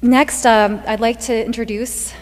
Next, I'd like to introduce,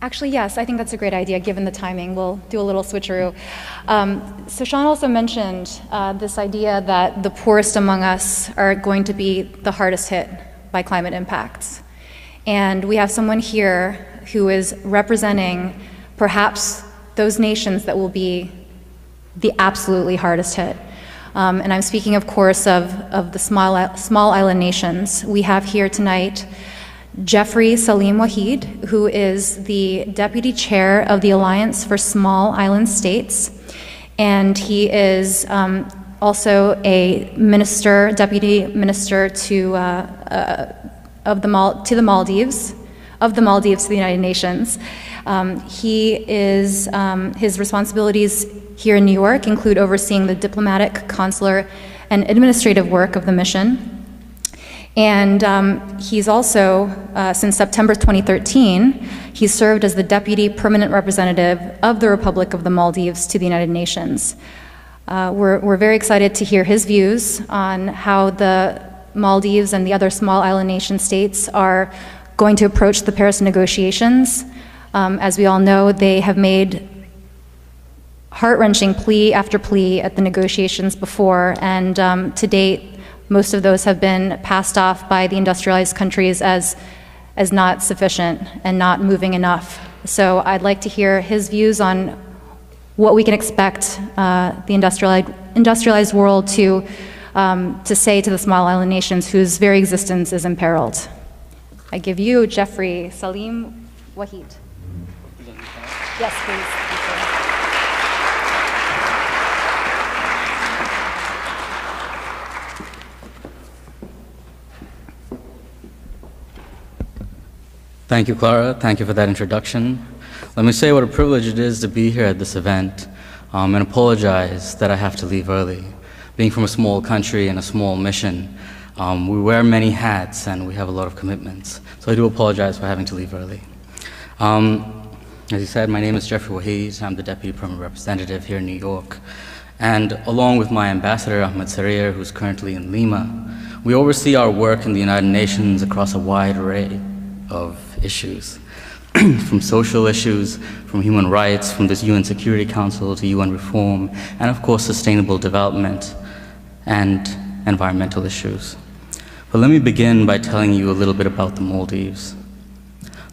actually, yes, I think that's a great idea given the timing. We'll do a little switcheroo. So Sean also mentioned this idea that the poorest among us are going to be the hardest hit by climate impacts. And we have someone here who is representing perhaps those nations that will be the absolutely hardest hit. And I'm speaking, of course, of the small island nations. We have here tonight Jeffrey Salim Wahid, who is the Deputy Chair of the Alliance for Small Island States, and he is also a Deputy Minister to the Maldives, to the United Nations. His responsibilities here in New York include overseeing the diplomatic, consular, and administrative work of the mission. And he's also, since September 2013, he's served as the Deputy Permanent Representative of the Republic of the Maldives to the United Nations. We're very excited to hear his views on how the Maldives and the other small island nation states are going to approach the Paris negotiations. As we all know, they have made heart-wrenching plea after plea at the negotiations before, and to date, most of those have been passed off by the industrialized countries as not sufficient and not moving enough. So I'd like to hear his views on what we can expect the industrialized world to say to the small island nations whose very existence is imperiled. I give you Jeffrey Salim Wahid. Yes, please. Thank you, Clara. Thank you for that introduction. Let me say what a privilege it is to be here at this event and apologize that I have to leave early. Being from a small country and a small mission, we wear many hats and we have a lot of commitments. So I do apologize for having to leave early. As you said, my name is Jeffrey Wahid. I'm the Deputy Permanent Representative here in New York. And along with my ambassador, Ahmed Sarir, who's currently in Lima, we oversee our work in the United Nations across a wide array of issues, from social issues, from human rights, from this UN Security Council to UN reform, and of course sustainable development and environmental issues. But let me begin by telling you a little bit about the Maldives.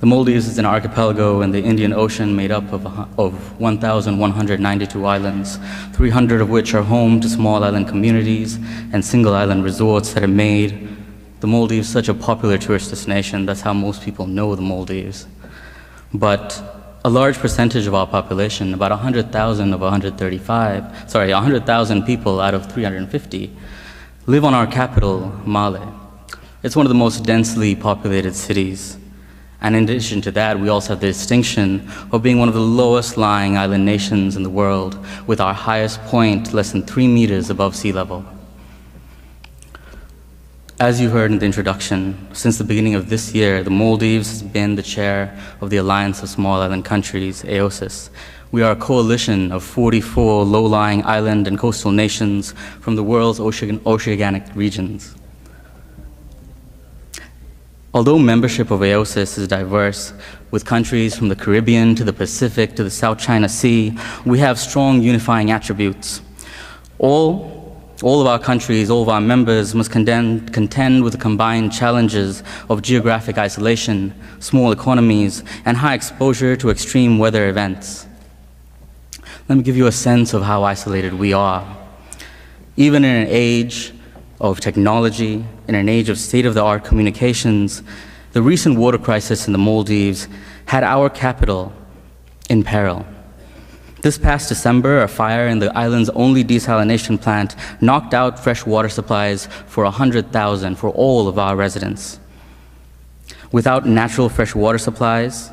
The Maldives is an archipelago in the Indian Ocean made up of 1,192 islands, 300 of which are home to small island communities and single island resorts that have made the Maldives such a popular tourist destination. That's how most people know the Maldives. But a large percentage of our population, about 100,000 of 100,000 people out of 350, live on our capital, Male. It's one of the most densely populated cities. And in addition to that, we also have the distinction of being one of the lowest lying island nations in the world, with our highest point less than 3 meters above sea level. As you heard in the introduction, since the beginning of this year, the Maldives has been the chair of the Alliance of Small Island Countries, AOSIS. We are a coalition of 44 low-lying island and coastal nations from the world's oceanic regions. Although membership of AOSIS is diverse, with countries from the Caribbean to the Pacific to the South China Sea, we have strong unifying attributes. All of our countries, all of our members must contend with the combined challenges of geographic isolation, small economies, and high exposure to extreme weather events. Let me give you a sense of how isolated we are. Even in an age of technology, in an age of state-of-the-art communications, the recent water crisis in the Maldives had our capital in peril. This past December, a fire in the island's only desalination plant knocked out fresh water supplies for 100,000 for all of our residents. Without natural fresh water supplies,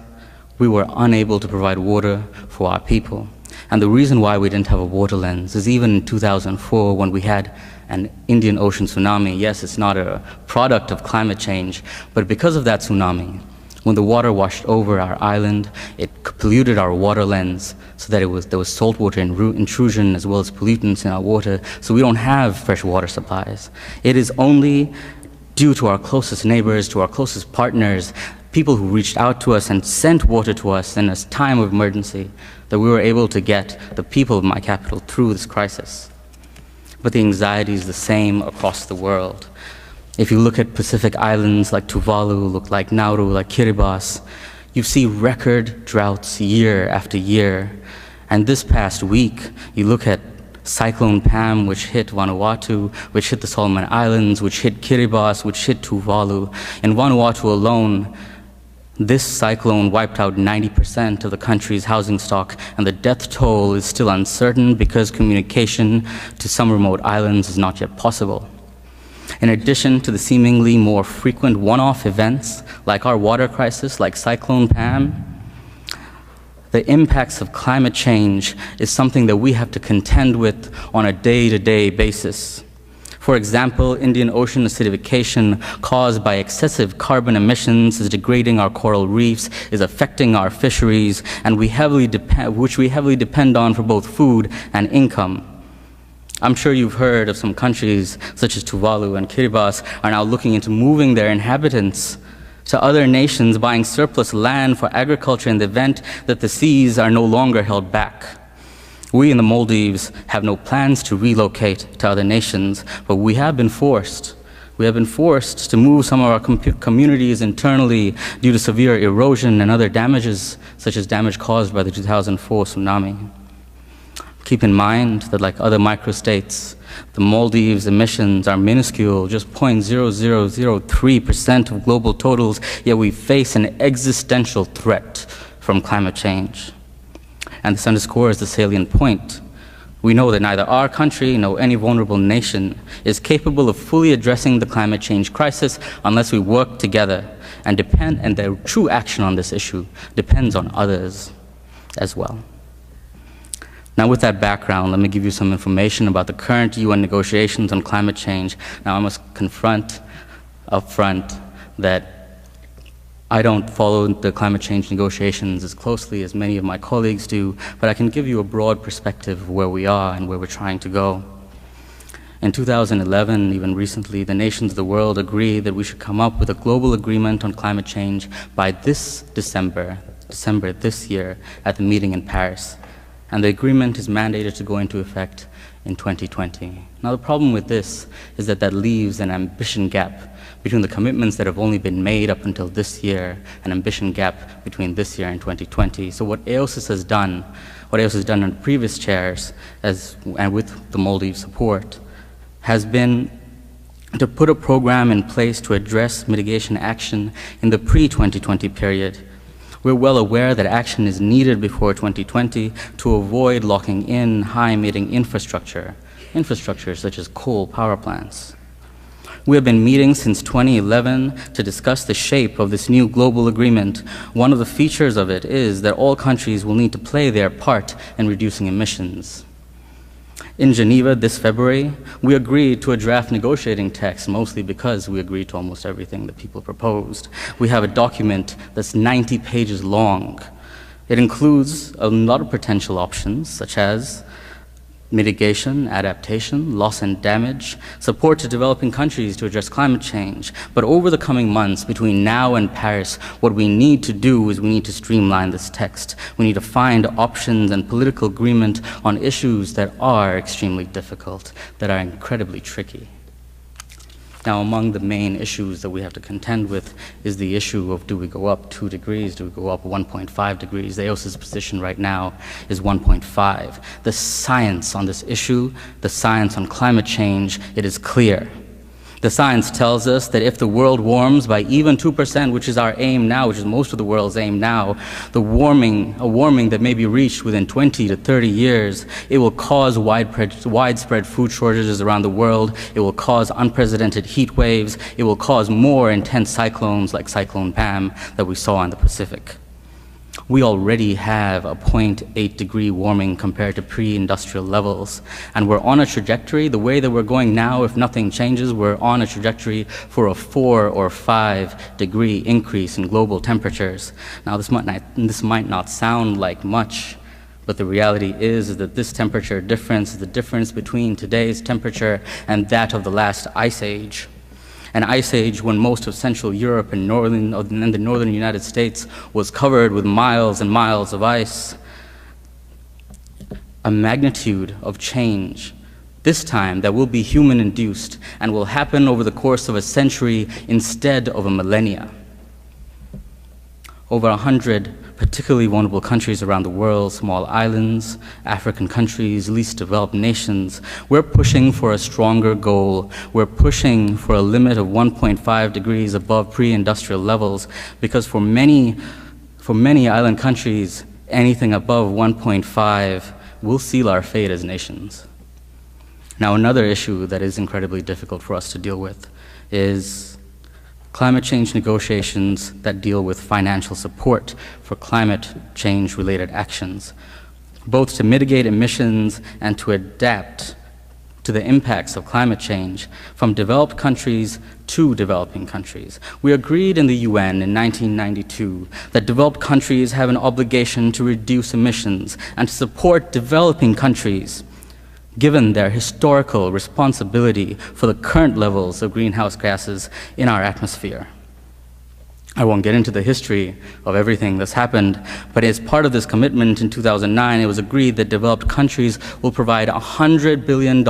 we were unable to provide water for our people. And the reason why we didn't have a water lens is even in 2004, when we had an Indian Ocean tsunami. Yes, it's not a product of climate change, but because of that tsunami, when the water washed over our island, it polluted our water lens so that there was saltwater intrusion as well as pollutants in our water, so we don't have fresh water supplies. It is only due to our closest neighbors, to our closest partners, people who reached out to us and sent water to us in a time of emergency, that we were able to get the people of my capital through this crisis. But the anxiety is the same across the world. If you look at Pacific islands like Tuvalu, look like Nauru, like Kiribati, you see record droughts year after year. And this past week, you look at Cyclone Pam, which hit Vanuatu, which hit the Solomon Islands, which hit Kiribati, which hit Tuvalu. In Vanuatu alone, this cyclone wiped out 90% of the country's housing stock, and the death toll is still uncertain because communication to some remote islands is not yet possible. In addition to the seemingly more frequent one-off events, like our water crisis, like Cyclone Pam, the impacts of climate change is something that we have to contend with on a day-to-day basis. For example, Indian Ocean acidification caused by excessive carbon emissions is degrading our coral reefs, is affecting our fisheries, and which we heavily depend on for both food and income. I'm sure you've heard of some countries, such as Tuvalu and Kiribati, are now looking into moving their inhabitants to other nations, buying surplus land for agriculture in the event that the seas are no longer held back. We in the Maldives have no plans to relocate to other nations, but we have been forced. We have been forced to move some of our communities internally due to severe erosion and other damages, such as damage caused by the 2004 tsunami. Keep in mind that, like other microstates, the Maldives' emissions are minuscule, just 0.0003% of global totals, yet we face an existential threat from climate change. And this underscores the salient point. We know that neither our country nor any vulnerable nation is capable of fully addressing the climate change crisis unless we work together, and the true action on this issue depends on others as well. Now, with that background, let me give you some information about the current UN negotiations on climate change. Now, I must confront up front that I don't follow the climate change negotiations as closely as many of my colleagues do, but I can give you a broad perspective of where we are and where we're trying to go. In 2011, even recently, the nations of the world agreed that we should come up with a global agreement on climate change by this December this year at the meeting in Paris. And the agreement is mandated to go into effect in 2020. Now, the problem with this is that that leaves an ambition gap between the commitments that have only been made up until this year, an ambition gap between this year and 2020. So what AOSIS has done, under previous chairs, and with the Maldives support, has been to put a program in place to address mitigation action in the pre-2020 period. We're well aware that action is needed before 2020 to avoid locking in high-emitting infrastructure such as coal power plants. We have been meeting since 2011 to discuss the shape of this new global agreement. One of the features of it is that all countries will need to play their part in reducing emissions. In Geneva this February, we agreed to a draft negotiating text, mostly because we agreed to almost everything that people proposed. We have a document that's 90 pages long. It includes a lot of potential options, such as mitigation, adaptation, loss and damage, support to developing countries to address climate change. But over the coming months, between now and Paris, what we need to do is we need to streamline this text. We need to find options and political agreement on issues that are extremely difficult, that are incredibly tricky. Now, among the main issues that we have to contend with is the issue of, do we go up 2 degrees, do we go up 1.5 degrees? The AOSIS position right now is 1.5. The science on this issue, the science on climate change, it is clear. The science tells us that if the world warms by even 2%, which is our aim now, which is most of the world's aim now, a warming that may be reached within 20 to 30 years, it will cause widespread food shortages around the world, it will cause unprecedented heat waves, it will cause more intense cyclones like Cyclone Pam that we saw in the Pacific. We already have a 0.8 degree warming compared to pre-industrial levels, and we're on a trajectory, the way that we're going now, if nothing changes, we're on a trajectory for a 4 or 5 degree increase in global temperatures. Now, this might not sound like much, but the reality is that this temperature difference is the difference between today's temperature and that of the last ice age. an ice age when most of Central Europe and the northern United States was covered with miles and miles of ice. A magnitude of change, this time that will be human-induced and will happen over the course of a century instead of a millennia. Over 100 particularly vulnerable countries around the world, small islands, African countries, least developed nations, we're pushing for a stronger goal. We're pushing for a limit of 1.5 degrees above pre-industrial levels, because for many island countries, anything above 1.5 will seal our fate as nations. Now, another issue that is incredibly difficult for us to deal with is climate change negotiations that deal with financial support for climate change-related actions, both to mitigate emissions and to adapt to the impacts of climate change from developed countries to developing countries. We agreed in the UN in 1992 that developed countries have an obligation to reduce emissions and to support developing countries, given their historical responsibility for the current levels of greenhouse gases in our atmosphere. I won't get into the history of everything that's happened, but as part of this commitment in 2009, it was agreed that developed countries will provide $100 billion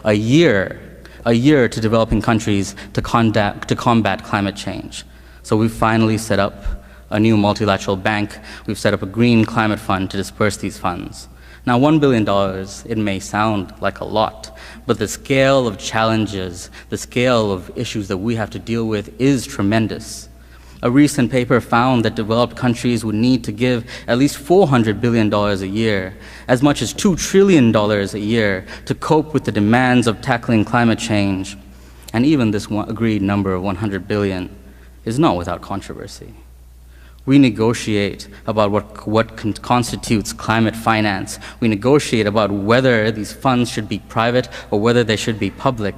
a year to developing countries to combat climate change. So we've finally set up a new multilateral bank. We've set up a green climate fund to disperse these funds. Now, $1 billion, it may sound like a lot, but the scale of challenges, the scale of issues that we have to deal with is tremendous. A recent paper found that developed countries would need to give at least $400 billion a year, as much as $2 trillion a year, to cope with the demands of tackling climate change. And even this agreed number of $100 billion is not without controversy. We negotiate about what constitutes climate finance. We negotiate about whether these funds should be private or whether they should be public.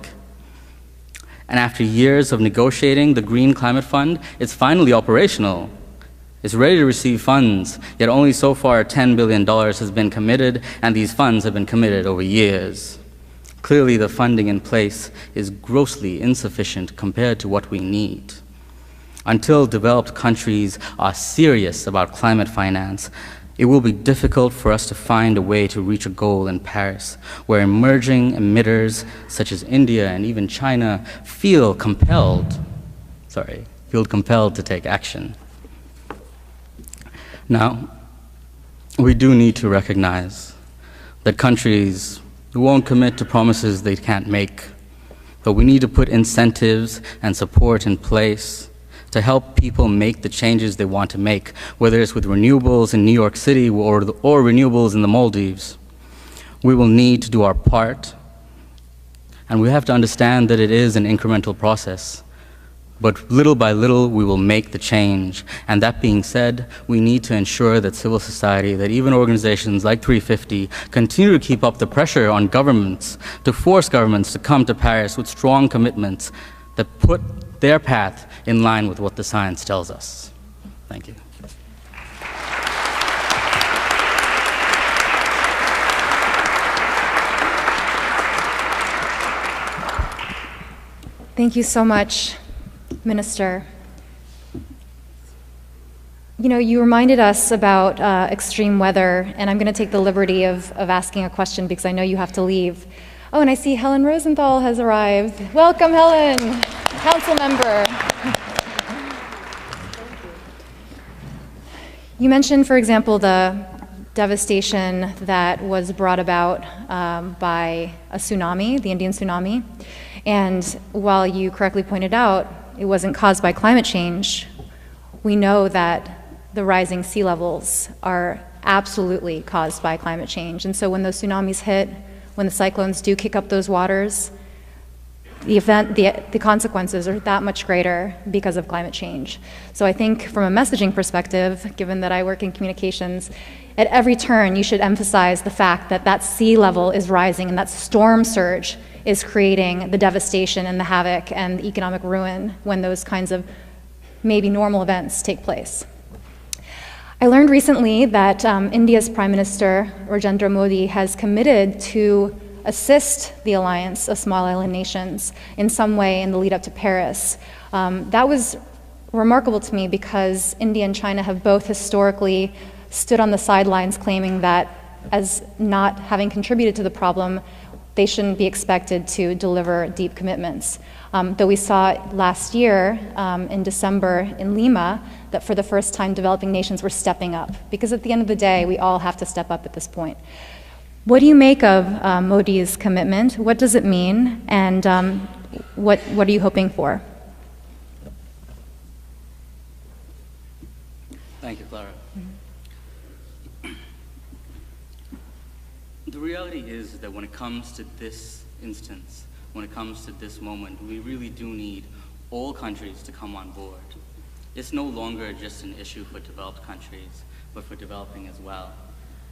And after years of negotiating, the Green Climate Fund is finally operational. It's ready to receive funds, yet only so far $10 billion has been committed, and these funds have been committed over years. Clearly, the funding in place is grossly insufficient compared to what we need. Until developed countries are serious about climate finance, it will be difficult for us to find a way to reach a goal in Paris, where emerging emitters such as India and even China feel compelled to take action. Now, we do need to recognize that countries won't commit to promises they can't make, but we need to put incentives and support in place to help people make the changes they want to make, whether it's with renewables in New York City or renewables in the Maldives. We will need to do our part, and we have to understand that it is an incremental process. But little by little, we will make the change. And that being said, we need to ensure that civil society, that even organizations like 350, continue to keep up the pressure on governments, to force governments to come to Paris with strong commitments that put their path in line with what the science tells us. Thank you. Thank you so much, Minister. You know, you reminded us about extreme weather, and I'm going to take the liberty of asking a question because I know you have to leave. Oh, and I see Helen Rosenthal has arrived. Welcome, Helen, council member. You mentioned, for example, the devastation that was brought about by a tsunami, the Indian tsunami. And while you correctly pointed out it wasn't caused by climate change, we know that the rising sea levels are absolutely caused by climate change. And so when those tsunamis hit, when the cyclones do kick up those waters, the consequences are that much greater because of climate change. So I think from a messaging perspective, given that I work in communications, at every turn you should emphasize the fact that that sea level is rising and that storm surge is creating the devastation and the havoc and the economic ruin when those kinds of maybe normal events take place. I learned recently that India's Prime Minister, Narendra Modi, has committed to assist the alliance of small island nations in some way in the lead up to Paris. That was remarkable to me because India and China have both historically stood on the sidelines claiming that as not having contributed to the problem, they shouldn't be expected to deliver deep commitments. Though we saw last year in December in Lima that for the first time developing nations were stepping up, because at the end of the day, we all have to step up at this point. What do you make of Modi's commitment? What does it mean? And what are you hoping for? Thank you, Clara. The reality is that when it comes to this instance, when it comes to this moment, we really do need all countries to come on board. It's no longer just an issue for developed countries, but for developing as well.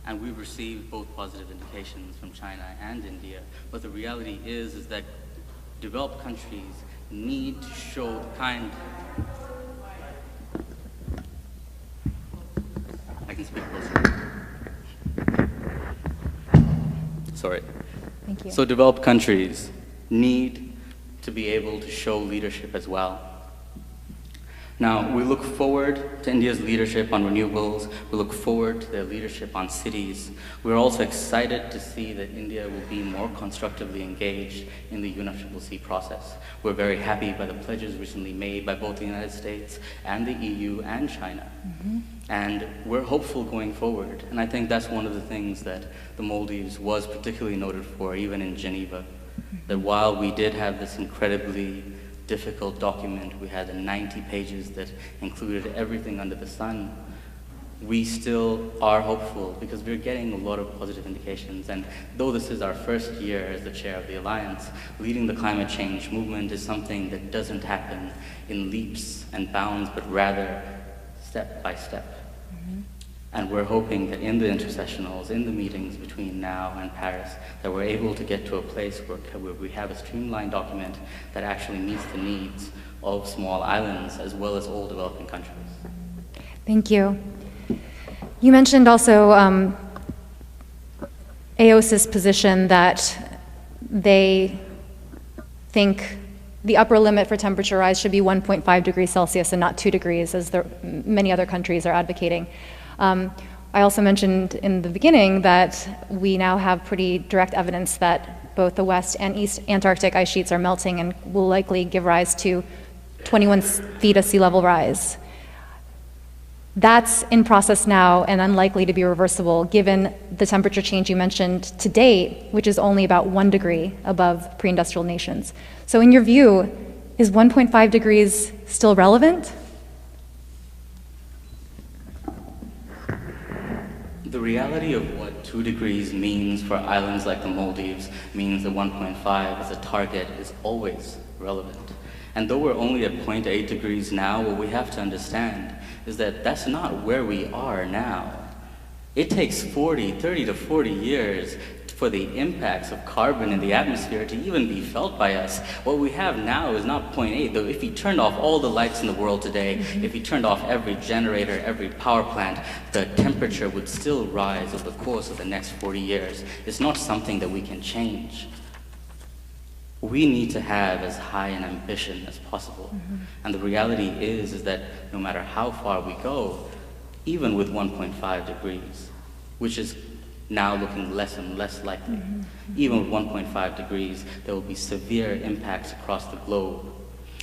And we've received both positive indications from China and India, but the reality is that developed countries need to show the kind... I can speak closer. Sorry. Thank you. So developed countries need to be able to show leadership as well. Now, we look forward to India's leadership on renewables. We look forward to their leadership on cities. We're also excited to see that India will be more constructively engaged in the UNFCCC process. We're very happy by the pledges recently made by both the United States and the EU and China. And we're hopeful going forward. And I think that's one of the things that the Maldives was particularly noted for, even in Geneva. That while we did have this incredibly difficult document, we had 90 pages that included everything under the sun, we still are hopeful because we're getting a lot of positive indications. And though this is our first year as the chair of the Alliance, leading the climate change movement is something that doesn't happen in leaps and bounds, but rather step by step. And we're hoping that in the intersessionals, in the meetings between now and Paris, that we're able to get to a place where we have a streamlined document that actually meets the needs of small islands as well as all developing countries. Thank you. You mentioned also AOSIS's position that they think the upper limit for temperature rise should be 1.5 degrees Celsius and not 2 degrees, as many other countries are advocating. I also mentioned in the beginning that we now have pretty direct evidence that both the West and East Antarctic ice sheets are melting and will likely give rise to 21 feet of sea level rise. That's in process now and unlikely to be reversible given the temperature change you mentioned to date, which is only about 1 degree above pre-industrial nations. So in your view, is 1.5 degrees still relevant? The reality of what 2 degrees means for islands like the Maldives means that 1.5 as a target is always relevant. And though we're only at 0.8 degrees now, what we have to understand is that that's not where we are now. It takes 30 to 40 years for the impacts of carbon in the atmosphere to even be felt by us. What we have now is not 0.8, though if you turned off all the lights in the world today, if you turned off every generator, every power plant, the temperature would still rise over the course of the next 40 years. It's not something that we can change. We need to have as high an ambition as possible. And the reality is that no matter how far we go, even with 1.5 degrees, which is now looking less and less likely. Even with 1.5 degrees, there will be severe impacts across the globe.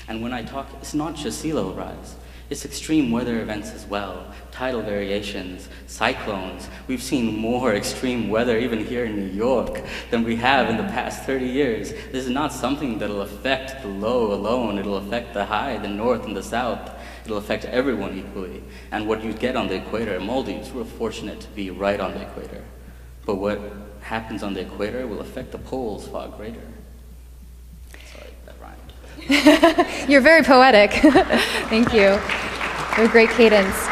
And when I talk, it's not just sea level rise. It's extreme weather events as well, tidal variations, cyclones. We've seen more extreme weather even here in New York than we have in the past 30 years. This is not something that'll affect the low alone. It'll affect the high, the north and the south. It'll affect everyone equally. And what you get on the equator in Maldives, we're fortunate to be right on the equator. But what happens on the equator will affect the poles far greater. Sorry, that rhymed. You're very poetic. Thank you. You have a great cadence.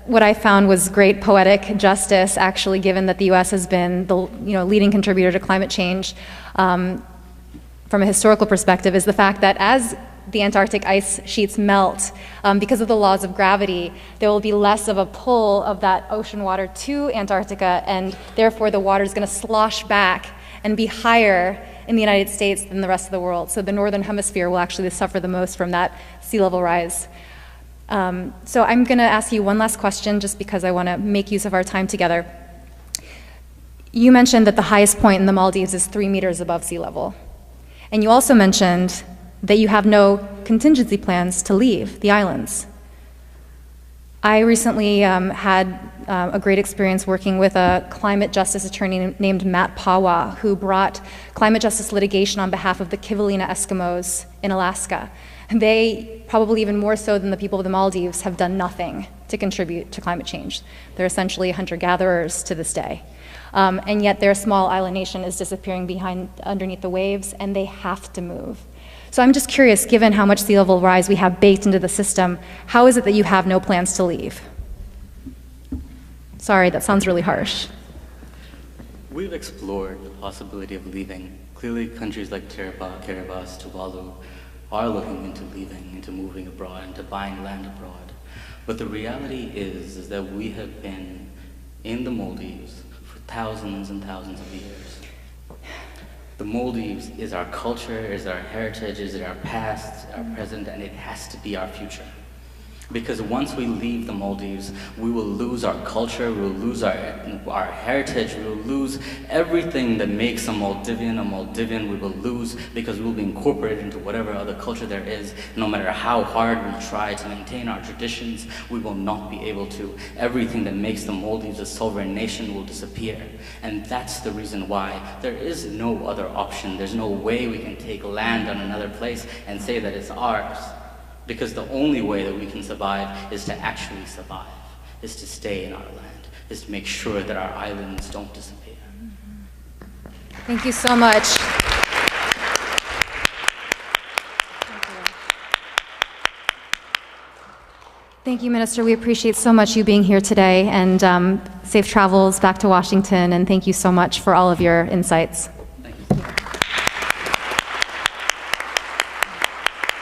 What I found was great poetic justice, actually, given that the U.S. has been the leading contributor to climate change from a historical perspective, is the fact that as the Antarctic ice sheets melt, because of the laws of gravity, there will be less of a pull of that ocean water to Antarctica, and therefore the water is going to slosh back and be higher in the United States than the rest of the world. So the northern hemisphere will actually suffer the most from that sea level rise. So I'm going to ask you one last question just because I want to make use of our time together. You mentioned that the highest point in the Maldives is 3 meters above sea level. And you also mentioned that you have no contingency plans to leave the islands. I recently had a great experience working with a climate justice attorney named Matt Pawa, who brought climate justice litigation on behalf of the Kivalina Eskimos in Alaska. They, probably even more so than the people of the Maldives, have done nothing to contribute to climate change. They're essentially hunter-gatherers to this day. And yet their small island nation is disappearing underneath the waves, and they have to move. So I'm just curious, given how much sea level rise we have baked into the system, how is it that you have no plans to leave? Sorry, that sounds really harsh. We've explored the possibility of leaving. Clearly, countries like Kiribati, Tuvalu are looking into leaving, into moving abroad, into buying land abroad. But the reality is that we have been in the Maldives for thousands and thousands of years. The Maldives is our culture, is our heritage, is our past, our present, and it has to be our future. Because once we leave the Maldives, we will lose our culture, we will lose our heritage, we will lose everything that makes a Maldivian we will lose, because we will be incorporated into whatever other culture there is. No matter how hard we try to maintain our traditions, we will not be able to. Everything that makes the Maldives a sovereign nation will disappear. And that's the reason why there is no other option. There's no way we can take land on another place and say that it's ours. Because the only way that we can survive is to actually survive, is to stay in our land, is to make sure that our islands don't disappear. Thank you so much. Thank you, Minister. We appreciate so much you being here today, and safe travels back to Washington, and thank you so much for all of your insights.